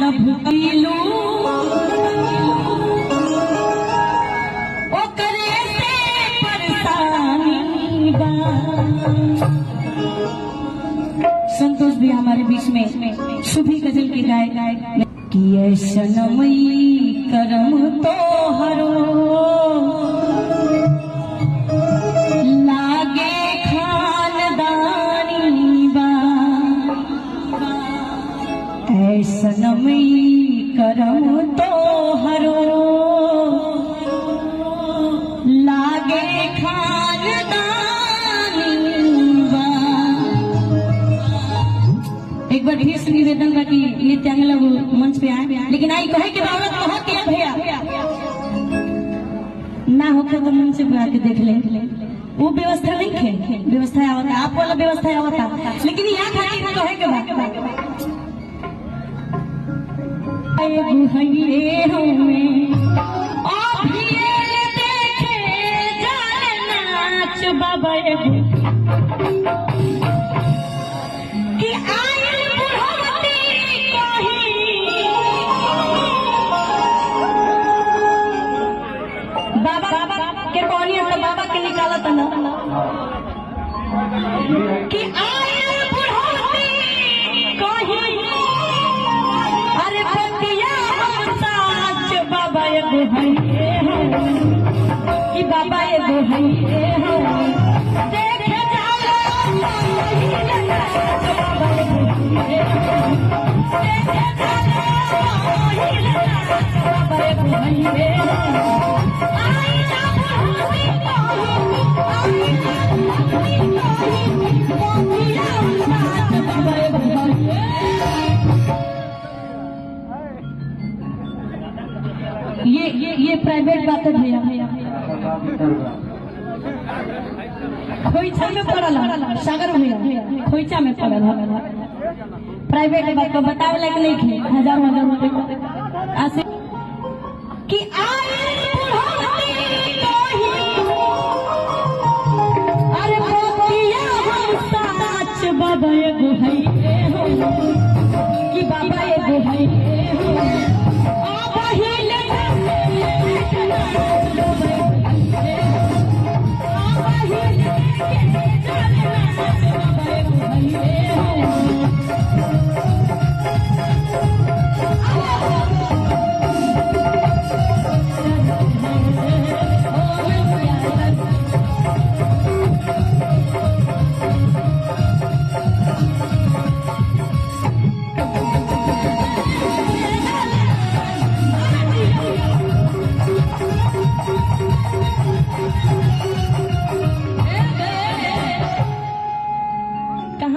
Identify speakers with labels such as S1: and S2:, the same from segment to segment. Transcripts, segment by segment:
S1: Love पीलू ओकरे से परेशानी बा। संतोष भी हमारे बीच में शुभी गजल के गायक कि सनमई करम तो हरो लागे खानदानी बा। सनमई करम तो हरो लागे खानदानी बा। एक बार फिर से निवेदन बा कि नृत्यांगना मंच पे आए, लेकिन आई कहे के बावत कहा के भैया ना होकर तो मंच पे आके देख ले। वो व्यवस्था नहीं है, व्यवस्था आवता आप वाला व्यवस्था आवता, लेकिन यहाँ खाली कहे के बा गुहैये हमें देखे जाए नाच बाबा कि आयल बुढ़ौती कही बाबा के कहानी तो बाबा के निकालत ना कि आयल बुढ़ौती कही अरे बतिया हम साच बाबा एगो हइए कि बाबा एगो हइए देखे जाला बाबा एगो हइए देखे जाला बाबा एगो हइए आई ना भूली बतिया हम साच बाबा एगो हइए। ये प्राइवेट बात है भैया, खोइचा में पड़ल सागर भैया, खोइचा में पड़ल प्राइवेट बात को बतावे लायक नहीं थे। हजार रुपए ऐसे कि अरे बतिया हम साच बाबा एगो हइए कि बाबा एगो हइए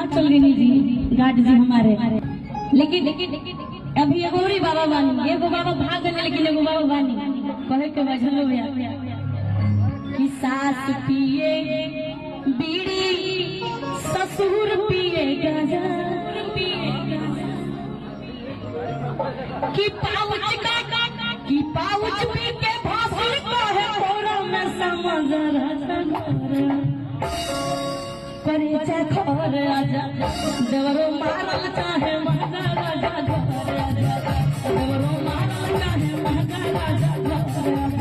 S1: गार्ड जी हमारे। लेकिन अभी एगो और बाबा बानी, एगो बाबा भाग गए लेकिन एगो बाबा बानी कहे के बजलो कि सास पिए बीड़ी ससुर पिए गांजा कि पाउच पी के भासुर कहे कोरा में समझ परिचय खोर आजा देवरो मारल चाहे महगा राजा घर आजा देवरो मारल चाहे महगा राजा घर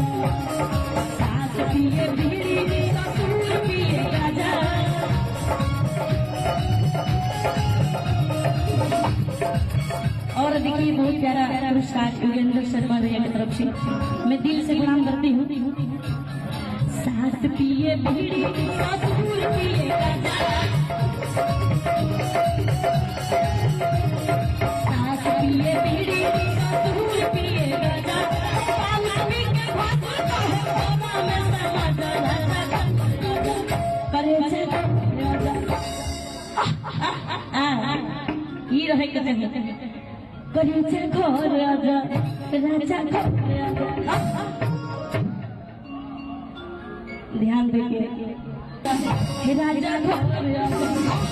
S1: सास पिए बीड़ी ससुर पिए गाजा। और देखिए बहुत प्यारा पुरस्कार योगेंद्र शर्मा भैया की तरफ से मैं दिल से गुलाम करती हूँ। सास पिए बीड़ी ससुर पिए गाजा सास पिए बीड़ी ससुर पिए गाजा पाउच पी के भासुर कहे कोरा में समझ राजा करे छे ई रहे के करे छे घर राजा राजा घर ध्यान देखिए राजा घर